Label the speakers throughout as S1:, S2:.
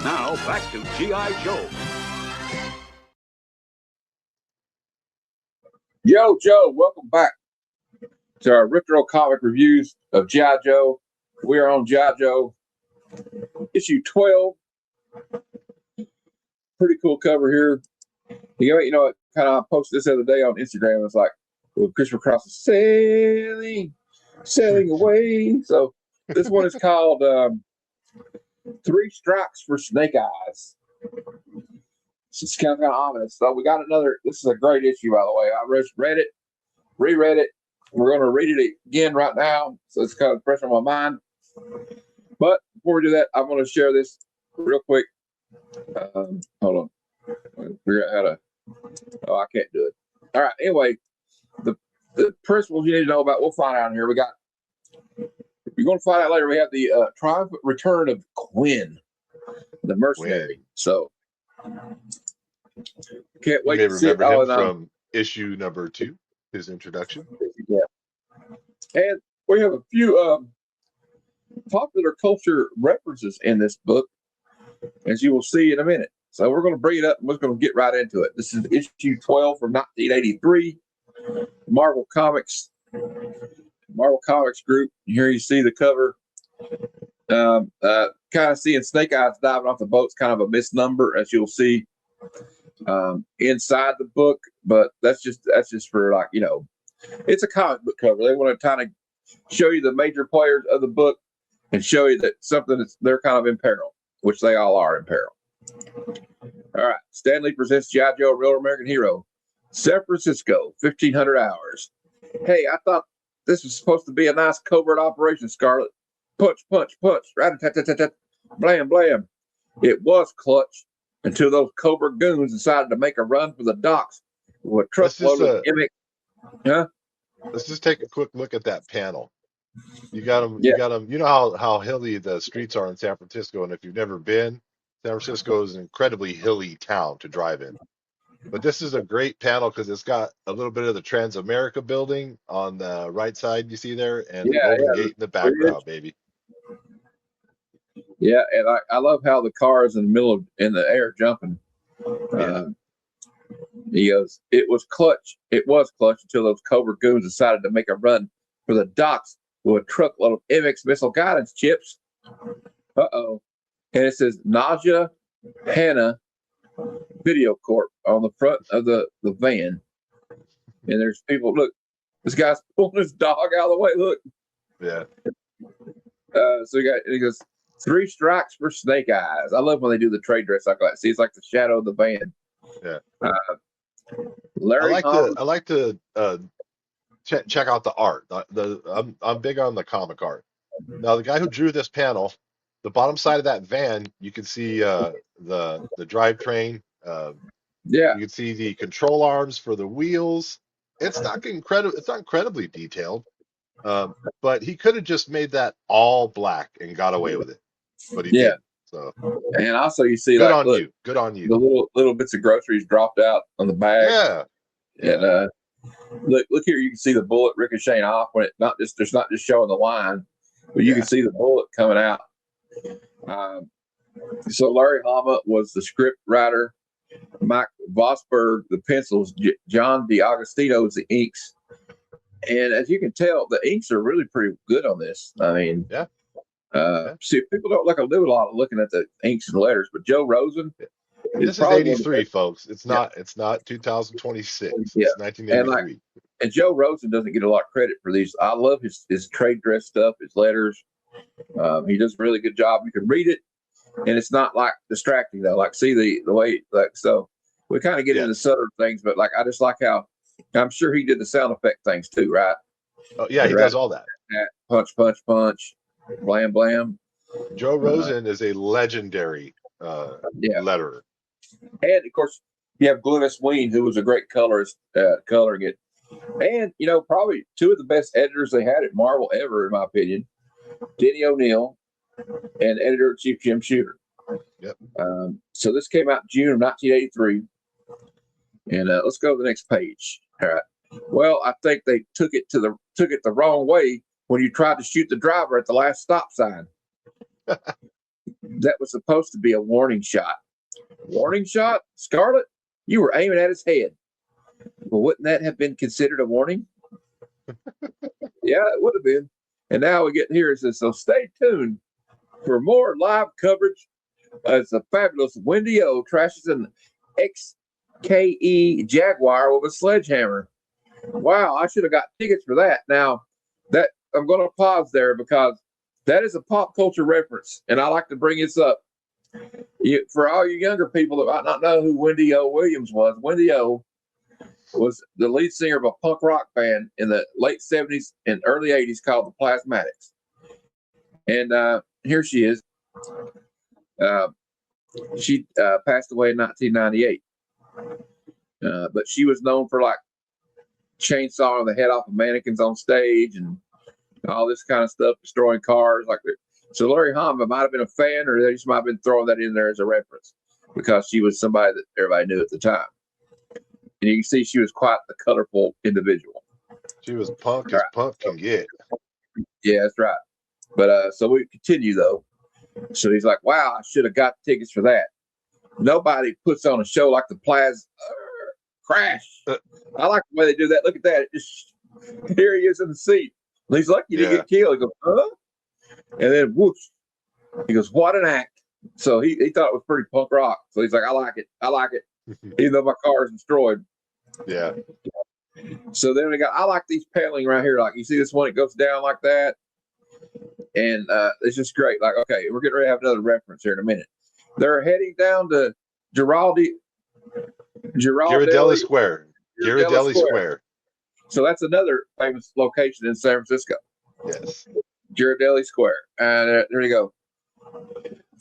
S1: Now, back to G.I. Joe.
S2: Yo, Joe, welcome back to our retro comic reviews of G.I. Joe. We are on G.I. Joe issue 12. Pretty cool cover here. You know, kind of I posted this the other day on Instagram. It's like, well, Christopher Cross is sailing away. So this one is called Three Strikes for Snake Eyes. It's kind of ominous. So we got another. This is a great issue, by the way. I read it, reread it. We're going to read it again right now, so it's kind of fresh on my mind. But before we do that, I'm going to share this real quick. Hold on. Figure out how to. Oh, I can't do it. All right. Anyway, the principles you need to know about. We'll find out here. You're going to find out later. We have the triumphant return of Kwinn, the mercenary. So can't wait to see it.
S3: Remember him from issue number 2, his introduction.
S2: Yeah. And we have a few popular culture references in this book, as you will see in a minute. So we're going to bring it up and we're going to get right into it. This is issue 12 from 1983, Marvel Comics group. Here you see the cover. Kind of seeing Snake Eyes diving off the boat's kind of a misnomer, as you'll see inside the book. But that's just for, like, you know, it's a comic book cover. They want to kind of show you the major players of the book and show you that they're kind of in peril, which they all are in peril. All right. Stan Lee presents G.I. Joe, Real American Hero, San Francisco, 1,500 hours. Hey, I thought this was supposed to be a nice covert operation, Scarlet. Punch, punch, punch. Rat-a-tat-tat-tat. Blam, blam. It was clutch until those Cobra goons decided to make a run for the docks with a truckload of gimmicks. Huh?
S3: Let's just take a quick look at that panel. You got them. Yeah. You got them. You know how hilly the streets are in San Francisco, and if you've never been, San Francisco is an incredibly hilly town to drive in. But this is a great panel because it's got a little bit of the Transamerica building on the right side. You see there, and the Golden Gate in the background, baby.
S2: Yeah, and I love how the car is in the air jumping. He goes, it was clutch until those Cobra goons decided to make a run for the docks with a truckload of MX missile guidance chips. Uh-oh. And it says Nausea Hannah Video Corp on the front of the van. And there's people, look, this guy's pulling his dog out of the way, look.
S3: Yeah.
S2: So he goes, 3 strikes for Snake Eyes. I love when they do the trade dress like that. See, it's like the shadow of the van.
S3: Yeah.
S2: Larry
S3: I like to check out the art. I'm big on the comic art. Now, the guy who drew this panel, the bottom side of that van, you can see the drivetrain. You can see the control arms for the wheels. It's not incredibly detailed, but he could have just made that all black and got away with it. But he did. So,
S2: and also you see,
S3: good on you.
S2: The little bits of groceries dropped out on the bag.
S3: Yeah.
S2: And look here, you can see the bullet ricocheting off when it's not just showing the line, but you can see the bullet coming out. So Larry Hama was the script writer, Mike Vosburg the pencils, John DiAgostino is the inks, and as you can tell, the inks are really pretty good on this. I mean, see, people don't do a lot of looking at the inks and letters, but Joe Rosen.
S3: This is 83, folks. It's not 2026. It's 1983.
S2: And Joe Rosen doesn't get a lot of credit for these. I love his trade dress stuff, his letters. He does a really good job. You can read it, and it's not like distracting though. Like, see the way, like, so we kind of get into subtle things, but like, I just like how, I'm sure he did the sound effect things too, right?
S3: Oh yeah, he does all that.
S2: Punch, punch, punch, blam, blam.
S3: Joe Rosen is a legendary letterer.
S2: And of course, you have Glynis Wein, who was a great colorist, coloring it. And, you know, probably 2 of the best editors they had at Marvel ever, in my opinion, Denny O'Neil and editor-in-chief Jim Shooter.
S3: Yep.
S2: So this came out in June of 1983. And let's go to the next page. All right. Well, I think they took it the wrong way when you tried to shoot the driver at the last stop sign. that was supposed to be a warning shot. Warning shot? Scarlet, you were aiming at his head. Well, wouldn't that have been considered a warning? Yeah, it would have been. And now we get here. It says, so stay tuned for more live coverage as the fabulous Wendy O trashes an XKE Jaguar with a sledgehammer. Wow, I should have got tickets for that. Now, that I'm going to pause there because that is a pop culture reference, and I like to bring this up. For all you younger people that might not know who Wendy O. Williams was, Wendy O. was the lead singer of a punk rock band in the late 70s and early 80s called the Plasmatics. And here she is. She passed away in 1998. But she was known for like chainsawing the head off of mannequins on stage and all this kind of stuff, destroying cars. So Larry Hama might have been a fan, or they just might have been throwing that in there as a reference because she was somebody that everybody knew at the time. And you can see she was quite a colorful individual.
S3: She was punk as punk can get.
S2: Yeah, that's right. But so we continue though. So he's like, wow, I should have got tickets for that. Nobody puts on a show like the Plaz Crash. I like the way they do that. Look at that. Here he is in the seat. He's lucky he didn't get killed. He goes, huh? And then whoosh. He goes, what an act. So he thought it was pretty punk rock. So he's like, I like it. I like it. Even though my car is destroyed.
S3: Yeah.
S2: So then I like these paneling right here. Like you see this one, it goes down like that. And it's just great. Like, okay, we're getting ready to have another reference here in a minute. They're heading down to Girardelli
S3: Square. Girardelli Square.
S2: So that's another famous location in San Francisco.
S3: Yes.
S2: Girardelli Square. And there you go.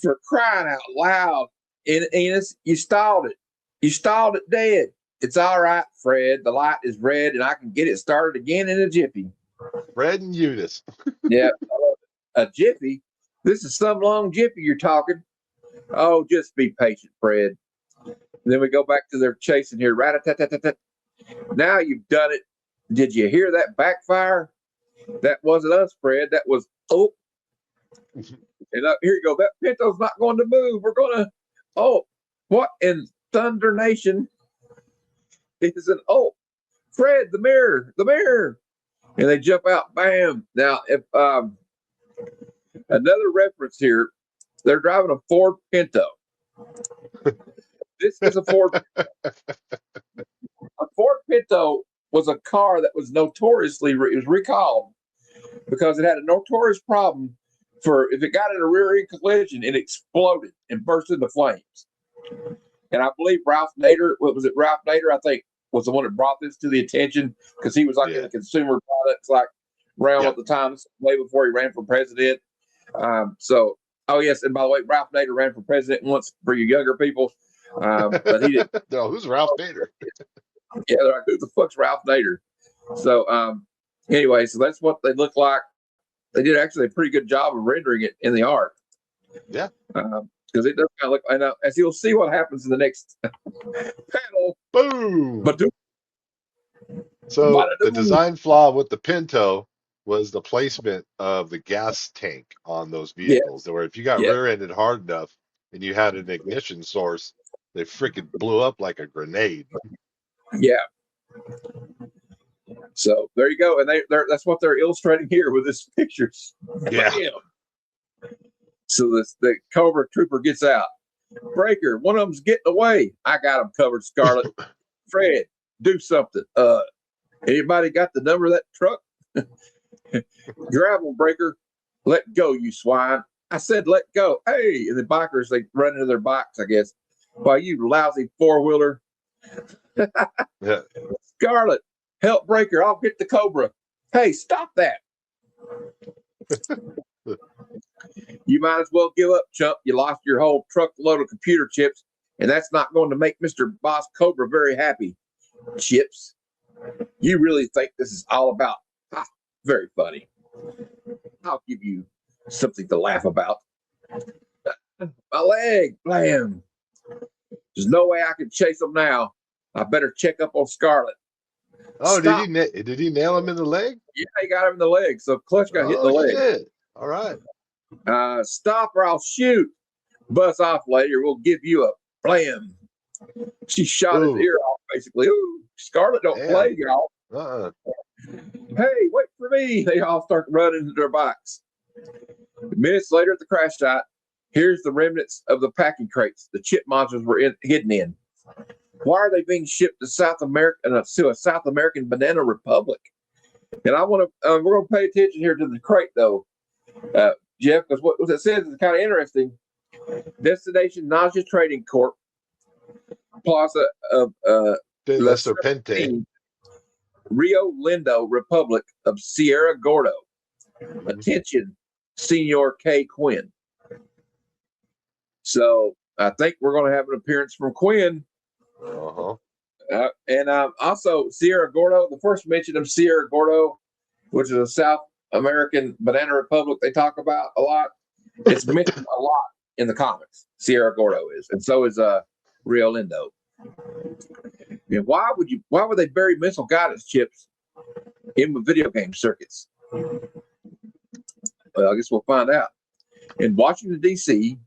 S2: For crying out loud, Enos, you stalled it. You stalled it dead. It's all right, Fred. The light is red, and I can get it started again in a jiffy.
S3: Fred and Eunice.
S2: Yeah. A jiffy? This is some long jiffy you're talking. Oh, just be patient, Fred. And then we go back to their chasing here. Rat-a-tat-tat-tat. Now you've done it. Did you hear that backfire? That wasn't us, Fred. That was And here you go. That Pinto's not going to move. We're going to. What in Thunder Nation is an Fred, the mirror. And they jump out. Bam. Now, if another reference here, they're driving a Ford Pinto. This is a Ford. A Ford Pinto was a car that was notoriously recalled because it had a notorious problem for if it got in a rear-end collision, it exploded and burst into flames. And I believe Ralph Nader, Ralph Nader, I think, was the one that brought this to the attention because he was like in the consumer products, like around at the time, way before he ran for president. Yes, and by the way, Ralph Nader ran for president once for you younger people, but he didn't.
S3: No, who's Ralph Nader?
S2: Yeah, they're like, who the fuck's Ralph Nader? So anyway, so that's what they look like. They did actually a pretty good job of rendering it in the art.
S3: Yeah.
S2: Because it does kind of look, I know, as you'll see what happens in the next panel.
S3: Boom.
S2: But
S3: so the design flaw with the Pinto was the placement of the gas tank on those vehicles. Where if you got rear-ended hard enough and you had an ignition source, they freaking blew up like a grenade.
S2: Yeah. So there you go, and that's what they're illustrating here with this pictures.
S3: Yeah.
S2: So the Cobra Trooper gets out. Breaker, one of them's getting away. I got him covered, Scarlet. Fred, do something. Anybody got the number of that truck? Grab him, Breaker. Let go, you swine. I said let go. Hey, and the bikers, they run into their bikes, I guess. Why, you lousy four-wheeler.
S3: Yeah.
S2: Scarlet, help Breaker. I'll get the Cobra. Hey, stop that. You might as well give up, chump. You lost your whole truckload of computer chips, and that's not going to make Mr. Boss Cobra very happy. Chips. You really think this is all about? Very funny. I'll give you something to laugh about. My leg, blam. There's no way I can chase him now. I better check up on Scarlet.
S3: Oh, stop. Did he nail him in the leg?
S2: Yeah, he got him in the leg. So Clutch got hit in the leg.
S3: Shit. All right.
S2: Stop or I'll shoot. Buzz off, lady, or we'll give you a blam. She shot his
S3: Ooh,
S2: ear off, basically. Ooh, Scarlet don't play,
S3: damn.
S2: y'all. Hey, wait for me. They all start running to their bikes. Minutes later at the crash site, here's the remnants of the packing crates the chip monsters were hidden in. Why are they being shipped to South America, to a South American banana republic? And I want to, we're going to pay attention here to the crate, though, Jeff, because what it says is kind of interesting. Destination Nausea Trading Corp, Plaza of
S3: De la Serpente.
S2: Rio Lindo Republic of Sierra Gordo. Attention, Senor K. Kwinn. So I think we're going to have an appearance from Kwinn. And also Sierra Gordo, the first mention of Sierra Gordo, which is a South American banana republic they talk about a lot. It's mentioned a lot in the comics. Sierra Gordo is, and so is Rio Lindo. And why would they bury missile guidance chips in the video game circuits? Well, I guess we'll find out. In Washington, D.C.,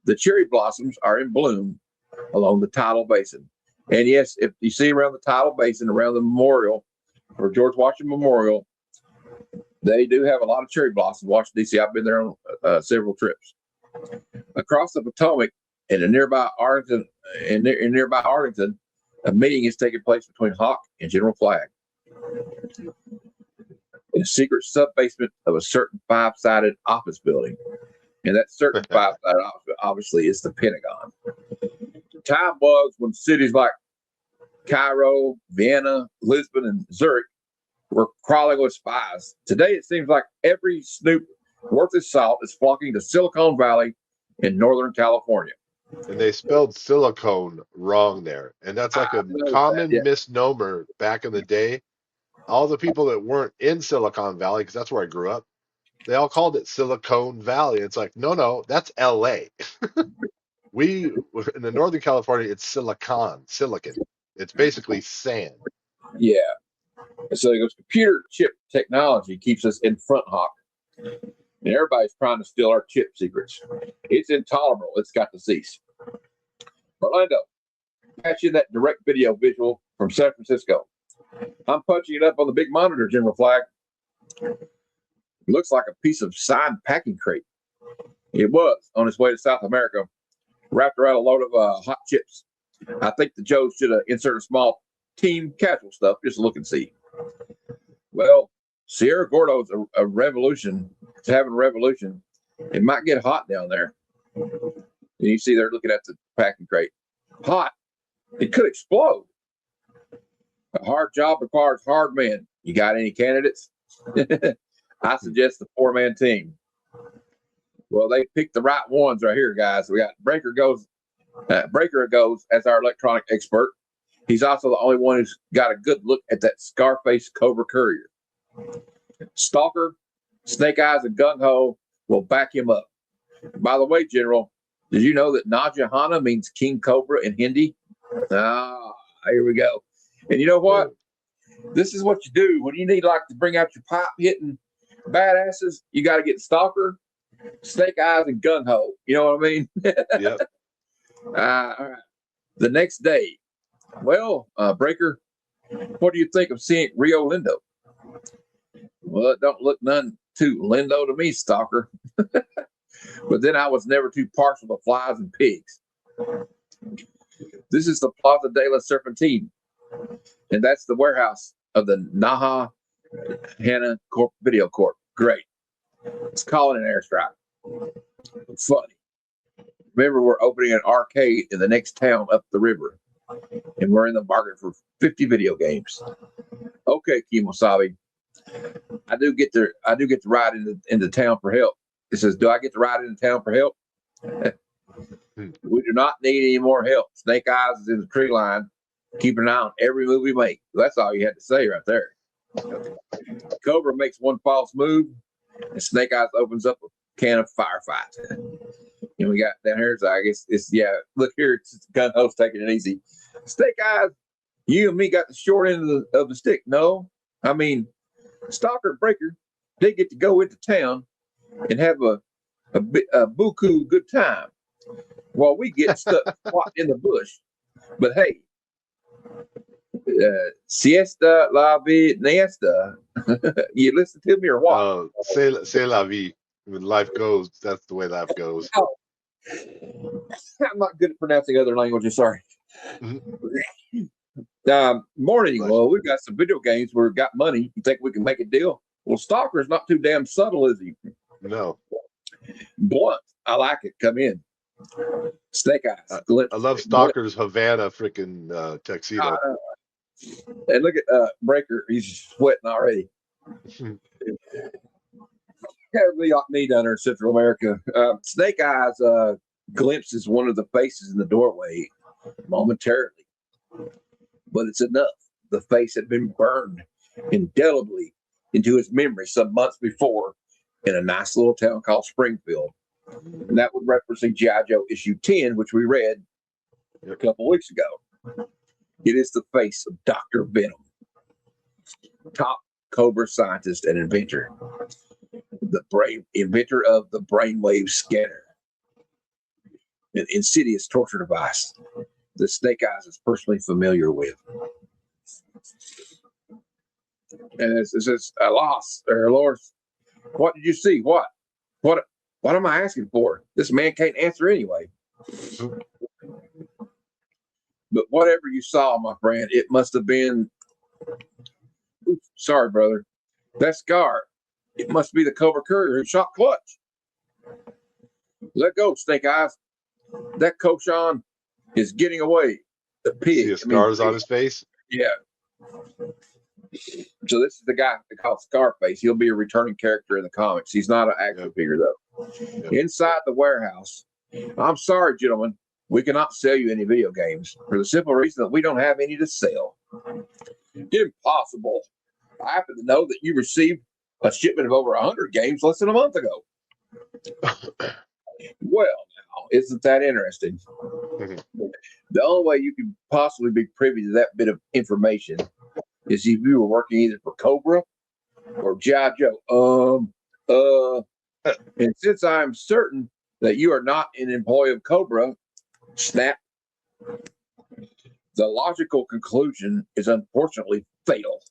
S2: the cherry blossoms are in bloom along the tidal basin. And yes, if you see around the tidal basin, around the memorial, or George Washington Memorial, they do have a lot of cherry blossoms in Washington, D.C. I've been there on several trips. Across the Potomac and in nearby Arlington, a meeting is taking place between Hawk and General Flagg in a secret sub-basement of a certain five-sided office building. And that certain five-sided office, obviously, is the Pentagon. Time was when cities like Cairo, Vienna, Lisbon, and Zurich were crawling with spies. Today, it seems like every snoop worth his salt is flocking to Silicon Valley in Northern California.
S3: And they spelled silicone wrong there. And that's like a common misnomer back in the day. All the people that weren't in Silicon Valley, because that's where I grew up, they all called it Silicon Valley. It's like, no, that's LA. We, in the Northern California, it's silicon. It's basically sand.
S2: Yeah. So it goes, computer chip technology keeps us in front, Hawk. And everybody's trying to steal our chip secrets. It's intolerable. It's got to cease. Orlando, patch in that direct video visual from San Francisco. I'm punching it up on the big monitor, General Flagg. It looks like a piece of signed packing crate. It was on its way to South America, wrapped around a load of hot chips. I think the Joes should have inserted a small team casual stuff just to look and see. Well, Sierra Gordo's a revolution. It's having a revolution. It might get hot down there. And you see they're looking at the packing crate. Hot. It could explode. A hard job requires hard men. You got any candidates? I suggest the four-man team. Well, they picked the right ones right here, guys. We got Breaker goes as our electronic expert. He's also the only one who's got a good look at that ScarFace Cobra courier. Stalker, Snake Eyes, and Gung-Ho will back him up. By the way, General, did you know that Naja Hana means King Cobra in Hindi? Here we go. And you know what? This is what you do when you need to bring out your pipe hitting badasses. You got to get Stalker, Snake Eyes, and Gung-Ho. You know what I mean?
S3: Yep.
S2: All right. The next day, Breaker, what do you think of seeing Rio Lindo? Well, it don't look none too Lindo to me, Stalker. But then I was never too partial to flies and pigs. This is the Plaza de la Serpentine, and that's the warehouse of the Naha Hana Corp Video Corp. Great. Let's call it an airstrike. Funny. Remember, we're opening an arcade in the next town up the river, and we're in the market for 50 video games. Okay, Kimosabe. I do get to ride into town for help. It says, do I get to ride into town for help? We do not need any more help. Snake Eyes is in the tree line, keeping an eye on every move we make. That's all you had to say right there. Cobra makes one false move, and Snake Eyes opens up a can of firefight. And we got down here, so I guess look here, it's Gung-Ho's taking it easy. Snake Eyes, you and me got the short end of the stick. No, I mean, Stalker and Breaker, they get to go into town and have a buku good time. while we get stuck squatting in the bush. But hey, siesta la viesta. You listen to me or what?
S3: C'est la vie. When life goes, that's the way life goes.
S2: Oh, I'm not good at pronouncing other languages. Sorry. Morning.
S3: Bless
S2: Well, we've got some video games where we've got money. You think we can make a deal? Well, Stalker's not too damn subtle, is he?
S3: No.
S2: Blunt. I like it. Come in. Snake eyes.
S3: I love Stalker's Havana freaking tuxedo.
S2: And look at Breaker. He's sweating already. Everybody like me down there in Central America. Snake Eyes glimpses one of the faces in the doorway momentarily. But it's enough. The face had been burned indelibly into his memory some months before in a nice little town called Springfield. And that would represent G.I. Joe issue 10, which we read a couple of weeks ago. It is the face of Dr. Venom, top Cobra scientist and inventor, the inventor of the brainwave scanner, an insidious torture device that Snake Eyes is personally familiar with. And it says, Alas, or Loris, what did you see? What am I asking for? This man can't answer anyway. But whatever you saw, my friend, it must have been. Oops, sorry, brother. That scar. It must be the Cobra courier who shot Clutch. Let go, Snake Eyes. That Koshan is getting away. The pig.
S3: See his scars on his face?
S2: Yeah. So this is the guy they call ScarFace. He'll be a returning character in the comics. He's not an action figure, though. Inside the warehouse. I'm sorry, gentlemen. We cannot sell you any video games for the simple reason that we don't have any to sell. Impossible. I happen to know that you received a shipment of over 100 games less than a month ago. Well, now, isn't that interesting? The only way you can possibly be privy to that bit of information is if you were working either for Cobra or G.I. Joe. And since I'm certain that you are not an employee of Cobra, snap. The logical conclusion is unfortunately fatal.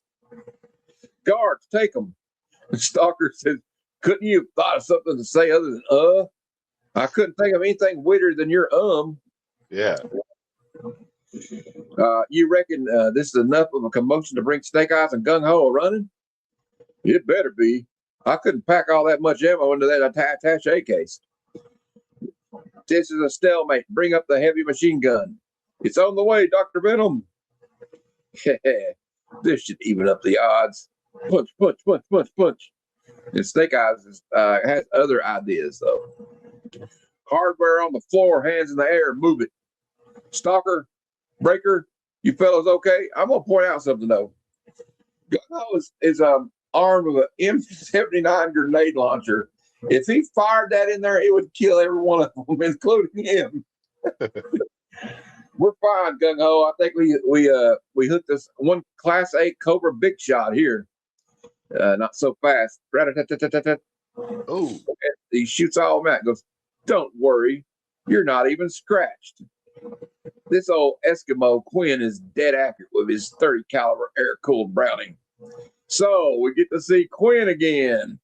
S2: Guards, take them. Stalker says, couldn't you have thought of something to say other than I couldn't think of anything weirder than your
S3: Yeah.
S2: You reckon this is enough of a commotion to bring Snake Eyes and Gung-Ho running? It better be. I couldn't pack all that much ammo into that attaché case. This is a stalemate. Bring up the heavy machine gun. It's on the way, Dr. Venom. This should even up the odds. Punch, punch, punch, punch, punch. And Snake Eyes has other ideas, though. Hardware on the floor, hands in the air, move it. Stalker, Breaker, you fellas okay? I'm going to point out something, though. Gung-Ho is armed with an M79 grenade launcher. If he fired that in there, it would kill every one of them, including him. We're fine, Gung-Ho. I think we hooked this one Class 8 Cobra big shot here. Not so fast.
S3: Oh.
S2: He shoots all that. Goes, don't worry, you're not even scratched. This old Eskimo Kwinn is dead accurate with his 30 caliber air-cooled Browning. So we get to see Kwinn again.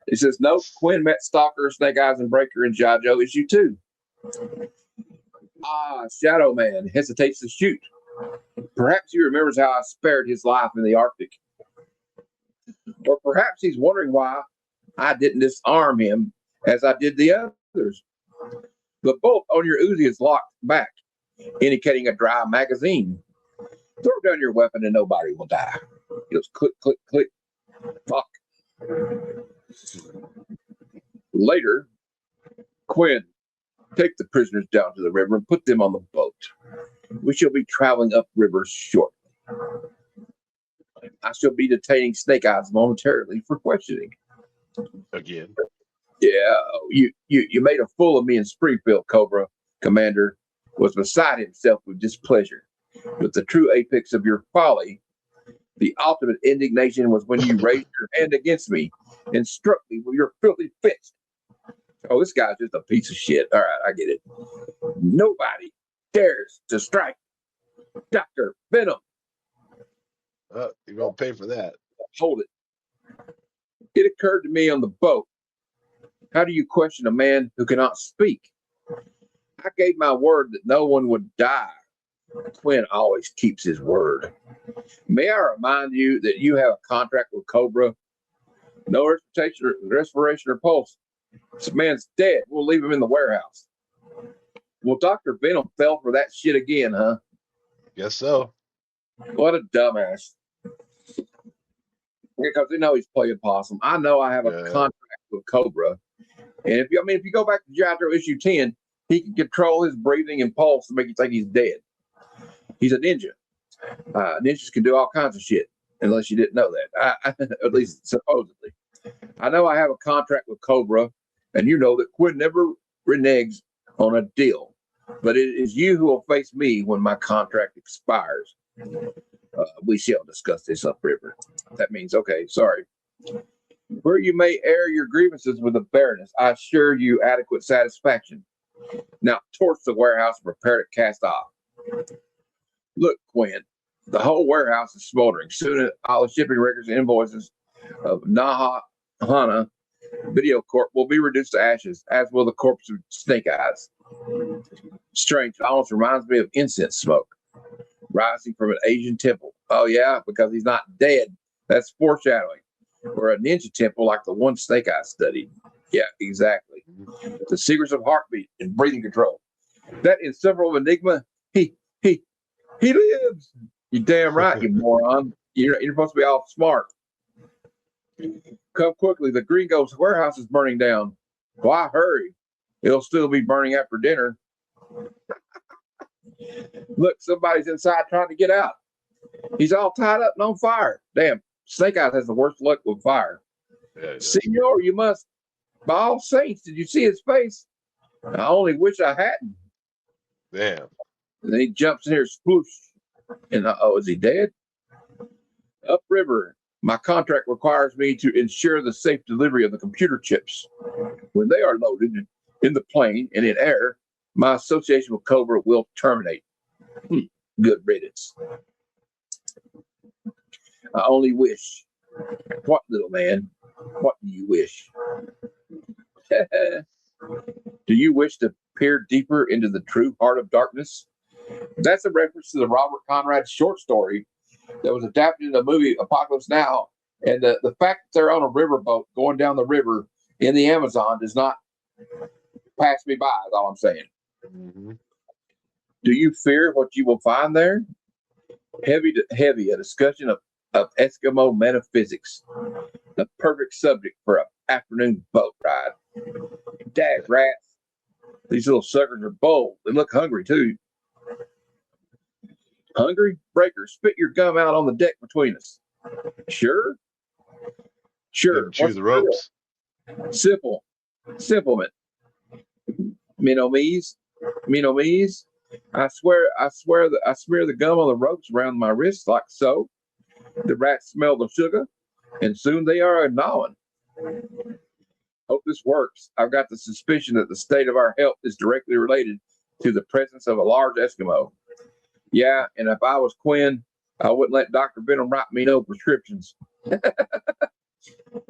S2: He says, nope, Kwinn met Stalker, Snake Eyes, and Breaker in G.I. Joe issue 2. Shadow Man hesitates to shoot. Perhaps he remembers how I spared his life in the Arctic. Or perhaps he's wondering why I didn't disarm him as I did the others. The bolt on your Uzi is locked back, indicating a dry magazine. Throw down your weapon and nobody will die. He goes click, click, click. Fuck. Later, Kwinn, take the prisoners down to the river and put them on the boat. We shall be traveling upriver shortly. I shall be detaining Snake Eyes momentarily for questioning.
S3: Again.
S2: Yeah, you made a fool of me in Springfield, Cobra. Commander was beside himself with displeasure. But the true apex of your folly, the ultimate indignation, was when you raised your hand against me and struck me with your filthy fist. Oh, this guy's just a piece of shit. All right, I get it. Nobody dares to strike Dr. Venom.
S3: You're going to pay for that.
S2: Hold it. It occurred to me on the boat. How do you question a man who cannot speak? I gave my word that no one would die. Kwinn always keeps his word. May I remind you that you have a contract with Cobra? No respiration or pulse. This man's dead. We'll leave him in the warehouse. Well, Dr. Venom fell for that shit again, huh?
S3: Guess so.
S2: What a dumbass. Because they know he's playing possum. I know I have a contract with Cobra. And if you go back to G.I. Joe issue 10, he can control his breathing and pulse to make you think he's dead. He's a ninja. Ninjas can do all kinds of shit, unless you didn't know that. At least supposedly. I know I have a contract with Cobra, and you know that Kwinn never reneges on a deal. But it is you who will face me when my contract expires. We shall discuss this upriver. That means, okay, sorry. Where you may air your grievances with the Baroness, I assure you adequate satisfaction. Now torch the warehouse and prepare to cast off. Look, Kwinn, the whole warehouse is smoldering. Soon all the shipping records and invoices of Hana Video Corp will be reduced to ashes, as will the corpse of Snake Eyes. Strange, it almost reminds me of incense smoke rising from an Asian temple. Oh yeah, because he's not dead. That's foreshadowing. Or a ninja temple like the one Snake Eyes studied. Yeah, exactly. The secrets of heartbeat and breathing control. That insufferable enigma, he lives. You damn right, you moron. You're supposed to be all smart. Come quickly, the Gringo's warehouse is burning down. Why hurry? It'll still be burning after dinner. Look, somebody's inside trying to get out. He's all tied up and on fire. Damn, Snake Eyes has the worst luck with fire. Yeah, Senor, you must, by all saints, did you see his face? I only wish I hadn't.
S3: Damn.
S2: And then he jumps in here, sploosh. And is he dead? Upriver, my contract requires me to ensure the safe delivery of the computer chips. When they are loaded in the plane and in air, my association with Cobra will terminate. Good riddance. I only wish. What, little man? What do you wish? Do you wish to peer deeper into the true heart of darkness? That's a reference to the Robert Conrad short story that was adapted in the movie Apocalypse Now. And the fact that they're on a riverboat going down the river in the Amazon does not pass me by, is all I'm saying. Mm-hmm. Do you fear what you will find there? Heavy, a discussion of Eskimo metaphysics. The perfect subject for an afternoon boat ride. Dag rats. These little suckers are bold. They look hungry, too. Hungry? Breaker, spit your gum out on the deck between us. Sure? Sure.
S3: Chew the ropes.
S2: Simple. Simplement. Minomies. I swear I smear the gum on the ropes around my wrists like so. The rats smell the sugar, and soon they are gnawing. Hope this works. I've got the suspicion that the state of our health is directly related to the presence of a large Eskimo. Yeah, and if I was Kwinn, I wouldn't let Dr. Venom write me no prescriptions.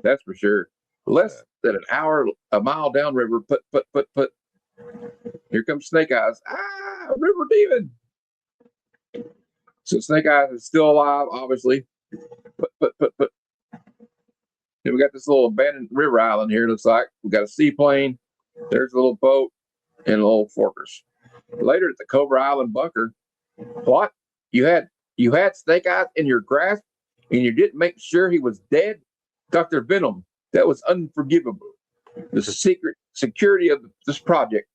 S2: That's for sure. Less than an hour, a mile downriver, put. Here comes Snake Eyes. River demon. So Snake Eyes is still alive, obviously. Put. Then we got this little abandoned river island here, looks like. We got a seaplane. There's a little boat and a little forkers. Later at the Cobra Island bunker. What? You had Snake Eyes in your grasp and you didn't make sure he was dead? Dr. Venom, that was unforgivable. There's a secret security of this project.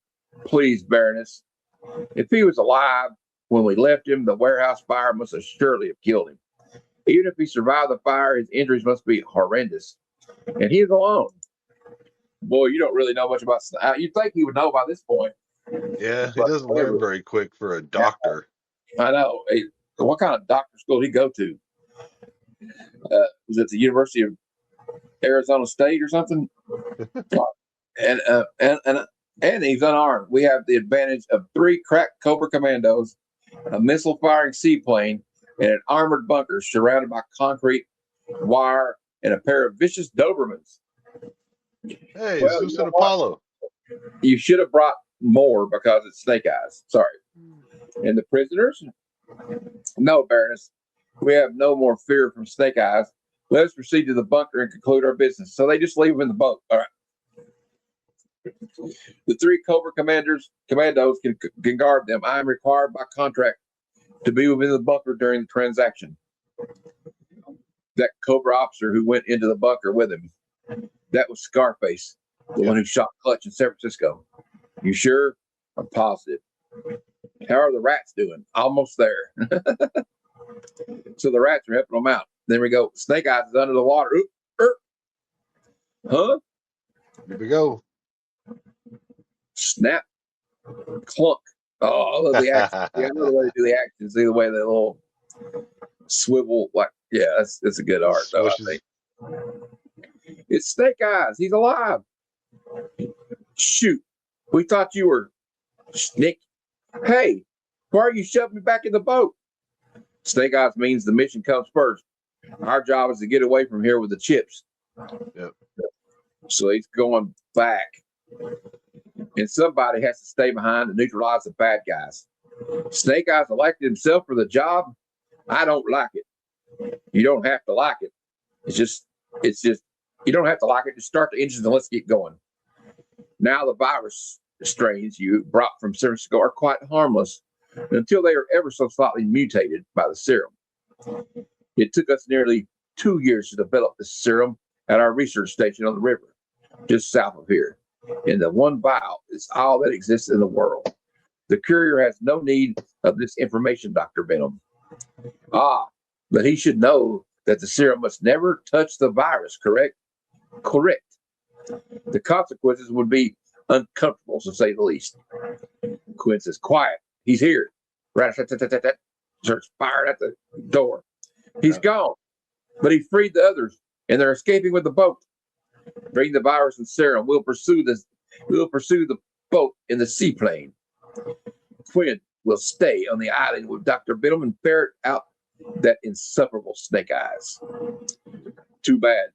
S2: Please, Baroness. If he was alive when we left him, the warehouse fire must have surely have killed him. Even if he survived the fire, his injuries must be horrendous. And he is alone. Boy, you don't really know much about Snake. You'd think he would know by this point.
S3: Yeah, he doesn't learn very quick for a doctor.
S2: I know. Hey, what kind of doctor school did he go to? Was it the University of Arizona State or something? and he's unarmed. We have the advantage of 3 crack Cobra commandos, a missile-firing seaplane, and an armored bunker surrounded by concrete, wire, and a pair of vicious Dobermans.
S3: Hey,
S2: Well,
S3: Zeus
S2: you know
S3: and
S2: what?
S3: Apollo.
S2: You should have brought more because it's Snake Eyes. Sorry. And the prisoners? No, Baroness. We have no more fear from Snake Eyes. Let us proceed to the bunker and conclude our business. So they just leave them in the boat. All right. The 3 Cobra commandos can guard them. I am required by contract to be within the bunker during the transaction. That Cobra officer who went into the bunker with him, that was ScarFace, the one who shot Clutch in San Francisco. You sure? I'm positive. How are the rats doing? Almost there. So the rats are helping them out. Then we go, Snake Eyes is under the water. Oop, huh?
S3: Here we go.
S2: Snap. Clunk. Oh, I love the action. Yeah, I love the way they do the action. See the way they little swivel. Like, yeah, that's a good art, though, I think. It's Snake Eyes. He's alive. Shoot. We thought you were Snake. Hey, why are you shoving me back in the boat? Snake Eyes means the mission comes first. Our job is to get away from here with the chips.
S3: Yep.
S2: So he's going back. And somebody has to stay behind to neutralize the bad guys. Snake Eyes elected himself for the job. I don't like it. You don't have to like it. It's just, you don't have to like it. Just start the engines and let's get going. Now the virus strains you brought from San Francisco are quite harmless until they are ever so slightly mutated by the serum. It took us nearly 2 years to develop this serum at our research station on the river, just south of here. And the one vial is all that exists in the world. The courier has no need of this information, Dr. Venom. But he should know that the serum must never touch the virus, correct? Correct. The consequences would be uncomfortable, to say the least. Kwinn says, quiet. He's here. Starts firing at the door. He's gone. But he freed the others, and they're escaping with the boat. Bring the virus and serum. We'll pursue the boat in the seaplane. Kwinn will stay on the island with Dr. Venom and ferret out that insufferable Snake Eyes. Too bad.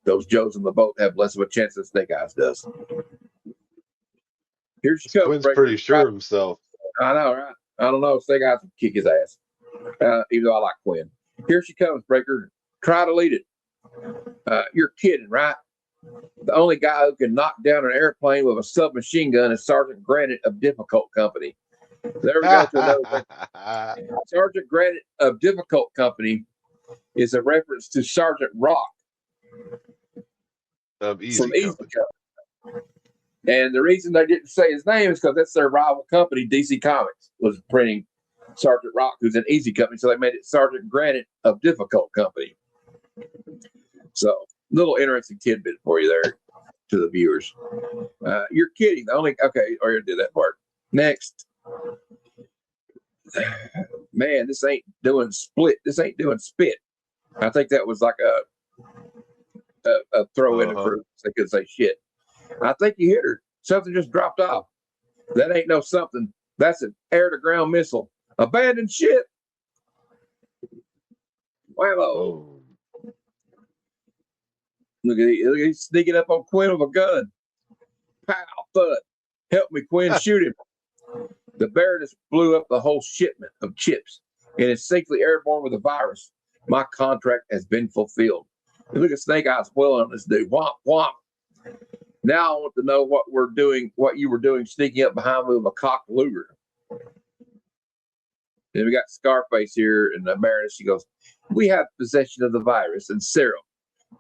S2: Those Joes on the boat have less of a chance than Snake Eyes does. Here she comes.
S3: Quinn's pretty sure of himself.
S2: I know, right? I don't know. Snake Eyes will kick his ass. Even though I like Kwinn. Here she comes, Breaker. Try to lead it. You're kidding, right? The only guy who can knock down an airplane with a submachine gun is Sergeant Granite of Difficult Company. There we go to another. Sergeant Granite of Difficult Company is a reference to Sergeant Rock
S3: From Easy
S2: Company. And the reason they didn't say his name is because that's their rival company, DC Comics, was printing Sergeant Rock, who's an Easy Company. So they made it Sergeant Granite of Difficult Company. So, little interesting tidbit for you there to the viewers. You're kidding. Okay, or you did that part. Next. Man, this ain't doing split. This ain't doing spit. I think that was like a throw in for they could say shit. I think you hit her. Something just dropped off. That ain't no something. That's an air-to-ground missile. Abandoned ship. Wow. Look at he's sneaking up on Kwinn with a gun. Pow, thud. Help me, Kwinn, shoot him. The Baroness blew up the whole shipment of chips and is safely airborne with the virus. My contract has been fulfilled. And look at Snake Eyes wailing on this dude. Womp, womp. Now I want to know what you were doing sneaking up behind me with a cocked Luger. Then we got ScarFace here, and the Baroness, she goes, we have possession of the virus and serum.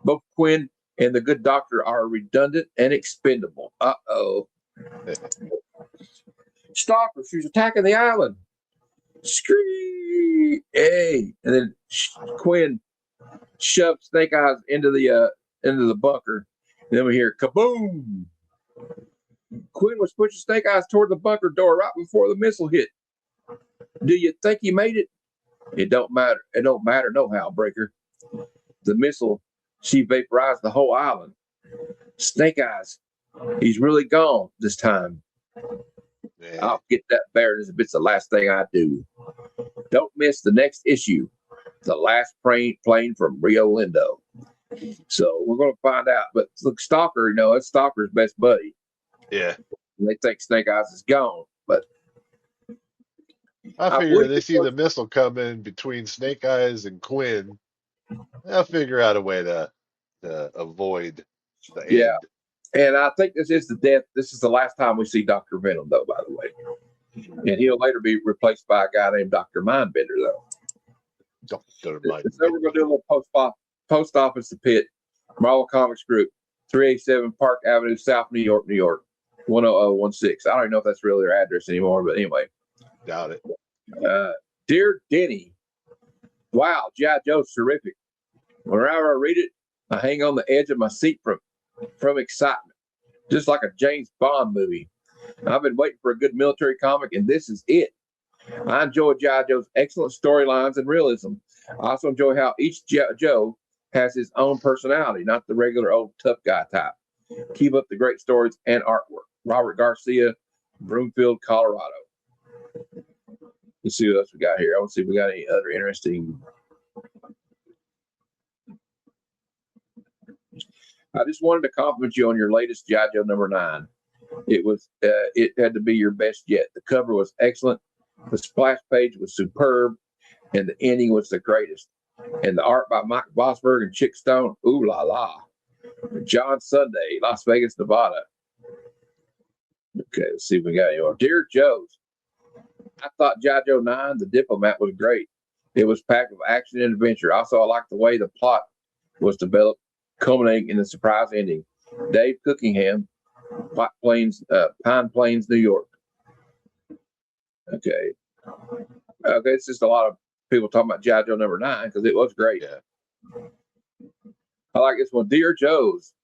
S2: Both Kwinn and the good doctor are redundant and expendable. Uh-oh. Stalker, she's attacking the island. Scream! Hey! And then Kwinn shoved Snake Eyes into the bunker. And then we hear kaboom! Kwinn was pushing Snake Eyes toward the bunker door right before the missile hit. Do you think he made it? It don't matter. It don't matter no how, Breaker. The missile, she vaporized the whole island. Snake Eyes, He's really gone this time.
S3: Man.
S2: I'll get that Baroness if it's the last thing I do. Don't miss the next issue, the last plane from Rio Lindo. So we're going to find out. But look, Stalker, it's Stalker's best buddy.
S3: Yeah.
S2: And they think Snake Eyes is gone, but
S3: I figure they see the missile coming between Snake Eyes and Kwinn. They'll figure out a way to avoid the end.
S2: And I think this is the death. This is the last time we see Dr. Venom, though, by the way. And he'll later be replaced by a guy named Dr. Mindbender, though.
S3: Dr. Mindbender.
S2: So we're going to do a little post office to Pitt, Marvel Comics Group, 387 Park Avenue, South New York, New York, 10016. I don't even know if that's really their address anymore, but anyway.
S3: Doubt it.
S2: Dear Denny, wow, G.I. Joe's terrific. Whenever I read it, I hang on the edge of my seat from excitement, just like a James Bond movie. I've been waiting for a good military comic, and this is it. I enjoy G.I. Joe's excellent storylines and realism. I also enjoy how each G.I. Joe has his own personality, not the regular old tough guy type. Keep up the great stories and artwork. Robert Garcia, Broomfield, Colorado. Let's see what else we got here. I want to see if we got any other interesting. I just wanted to compliment you on your latest G.I. Joe #9. It had to be your best yet. The cover was excellent. The splash page was superb, and the ending was the greatest. And the art by Mike Vosburg and Chick Stone, ooh la la. John Sunday, Las Vegas, Nevada. Okay, let's see if we got any more. Dear Joe's, I thought G.I. Joe 9, The Diplomat, was great. It was packed with action and adventure. Also, I liked the way the plot was developed, culminating in the surprise ending. Dave Cookingham, Pine Plains, New York. Okay, it's just a lot of people talking about G.I. Joe #9 because it was great.
S3: Yeah.
S2: I like this one. Dear Joe's,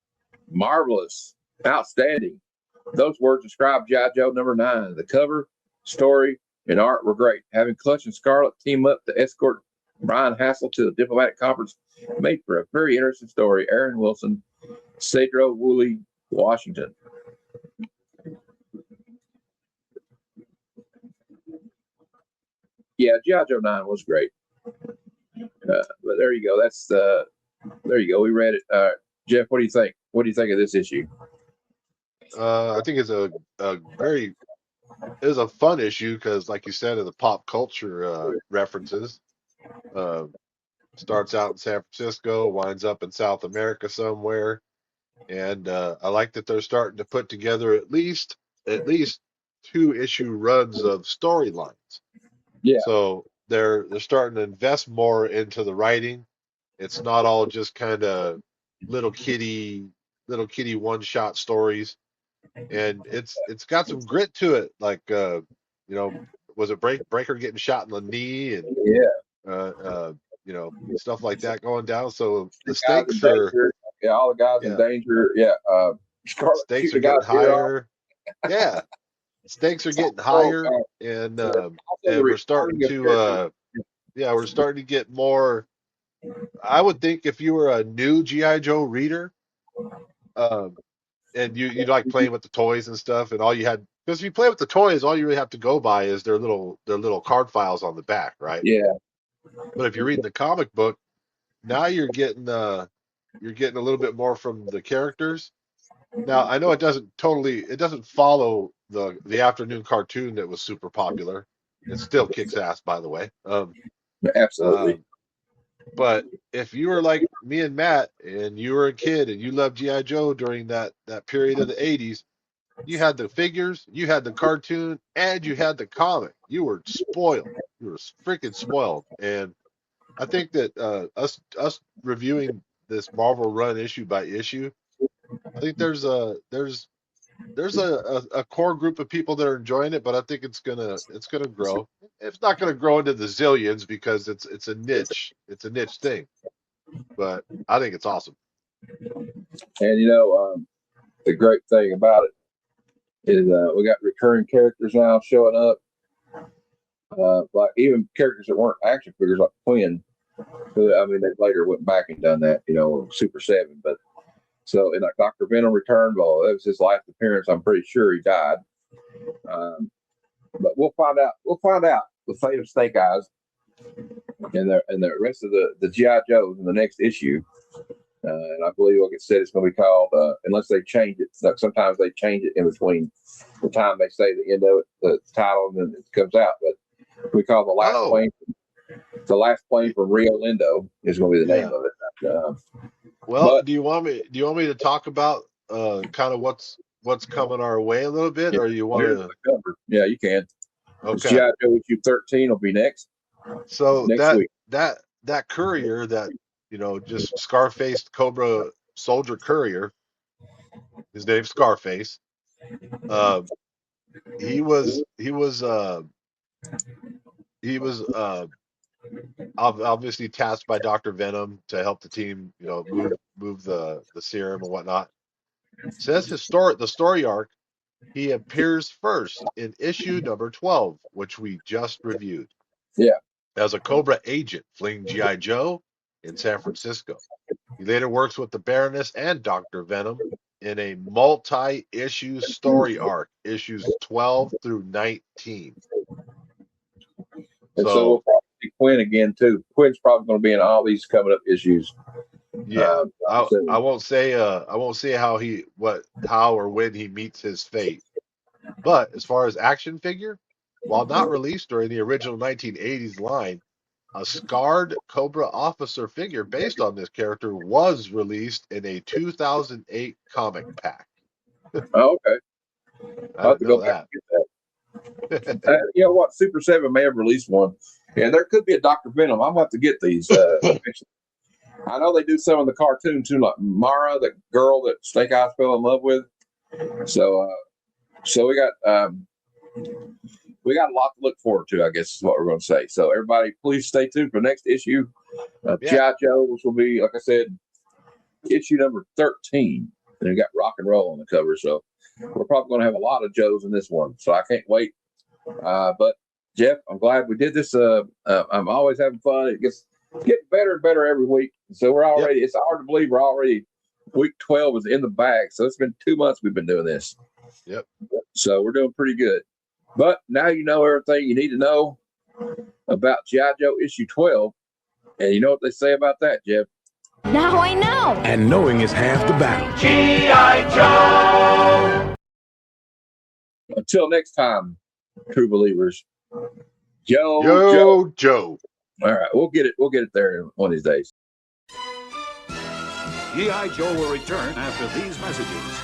S2: marvelous, outstanding. Those words describe G.I. Joe #9. The cover, story, and art were great. Having Clutch and Scarlet team up to escort Brian Hassel to the diplomatic conference made for a very interesting story. Aaron Wilson, Cedro Woolley, Washington. Yeah, G.I. Joe 9 was great. But there you go. There you go. We read it. Jeff, what do you think? What do you think of this issue?
S3: I think it's a fun issue because, like you said, of the pop culture references. Starts out in San Francisco, winds up in South America somewhere, and I like that they're starting to put together at least 2-issue runs of storylines.
S2: Yeah.
S3: So they're starting to invest more into the writing. It's not all just kind of little kitty one-shot stories, and it's got some grit to it. Like was it Breaker getting shot in the knee and stuff like that going down. So the stakes are
S2: all the guys in danger. Yeah,
S3: stakes are getting higher. Yeah, stakes are getting higher, and we're starting to get more. I would think if you were a new G.I. Joe reader, and you like playing with the toys and stuff, and all you had, because if you play with the toys, all you really have to go by is their little card files on the back, right?
S2: Yeah.
S3: But if you're reading the comic book, now you're getting a little bit more from the characters. Now I know it doesn't follow the afternoon cartoon that was super popular. It still kicks ass, by the way.
S2: Absolutely.
S3: But if you were like me and Matt, and you were a kid and you loved G.I. Joe during that period of the 80s, you had the figures, you had the cartoon, and you had the comic. You were spoiled. You were freaking spoiled. And I think that us reviewing this Marvel run issue by issue, I think there's a core group of people that are enjoying it, but I think it's gonna grow. It's not gonna grow into the zillions because it's a niche thing, but I think it's awesome.
S2: And the great thing about it is we got recurring characters now showing up, like even characters that weren't action figures like Kwinn, who they later went back and done that, Super 7, but So, and like Dr. Venom returned. Well, that was his last appearance. I'm pretty sure he died. But we'll find out. We'll find out the fate of Snake Eyes and the rest of the GI Joes in the next issue. And I believe, like it said, it's going to be called, unless they change it. Sometimes they change it in between the time they say the end of it, the title, and then it comes out. But we call the last plane. The last plane from Rio Lindo is going to be the name of it.
S3: Well, do you want me to talk about kind of what's coming our way a little bit, or you want to?
S2: Yeah, you can.
S3: Okay.
S2: GI Joe issue 13 will be next.
S3: So
S2: next week.
S3: that courier that just ScarFace Cobra soldier courier, his name's ScarFace. He was obviously tasked by Dr. Venom to help the team, move the serum and whatnot. Says the story arc, he appears first in issue number 12, which we just reviewed.
S2: Yeah.
S3: As a Cobra agent fleeing G.I. Joe in San Francisco. He later works with the Baroness and Dr. Venom in a multi-issue story arc, issues 12 through 19.
S2: And so we'll probably see Kwinn again too. Quinn's probably going to be in all these coming up issues.
S3: Yeah, I won't say how or when he meets his fate. But as far as action figure, while not released during the original 1980s line, a scarred Cobra Officer figure based on this character was released in a 2008 comic pack.
S2: Oh, okay.
S3: I didn't know that.
S2: You know what? Super 7 may have released one. Yeah, there could be a Dr. Venom. I'm going to have to get these. I know they do some in the cartoon too, like Mara, the girl that Snake Eyes fell in love with. So we got a lot to look forward to, I guess is what we're going to say. So everybody, please stay tuned for the next issue of G.I. Joe, which will be, like I said, issue number 13. And we got rock and roll on the cover. So we're probably going to have a lot of Joes in this one. So I can't wait. But Jeff, I'm glad we did this. I'm always having fun. It gets getting better and better every week. So we're already, it's hard to believe we're already week 12 is in the bag. So it's been 2 months we've been doing this.
S3: Yep.
S2: So we're doing pretty good. But now you know everything you need to know about G.I. Joe issue 12. And you know what they say about that, Jeff?
S4: Now I know.
S1: And knowing is half the battle.
S4: G.I. Joe!
S2: Until next time, true believers. Joe. All right, we'll get it there one of these days.
S1: G.I. Joe will return after these messages.